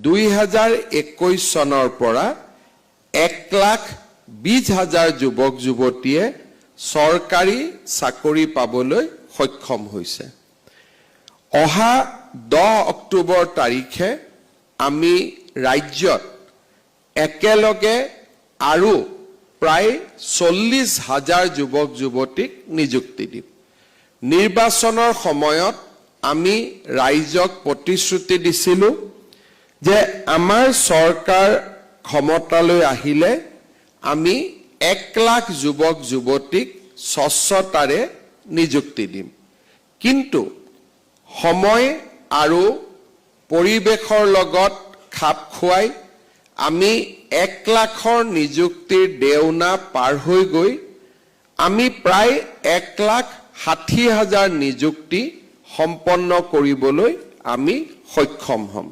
2021 চনৰ পৰা 1,20,000 যুৱক যুৱতীয়ে চৰকাৰী চাকৰি পাবলৈ সক্ষম হৈছে। অহা 10 অক্টোবৰ তাৰিখে আমি ৰাজ্যত একেলগে আৰু প্ৰায় 40,000 যুৱক যুৱতীক নিযুক্তি দিম। নিৰ্বাচনৰ সময়ত আমি ৰাইজক প্ৰতিশ্ৰুতি দিছিলোঁ যে আমাৰ চৰকাৰ ক্ষমতালৈ আহিলে আমি 1 লাখ যুৱক যুৱতীক স্বচ্ছতাৰে নিযুক্তি দিম। কিন্তু সময় আৰু পৰিৱেশৰ লগত খাপ খুৱাই আমি 1 লাখৰ নিযুক্তিৰ দেওনা পাৰ হৈ গৈ আমি প্ৰায় 1,60,000 নিযুক্তি সম্পন্ন কৰিবলৈ আমি সক্ষম হ'ম।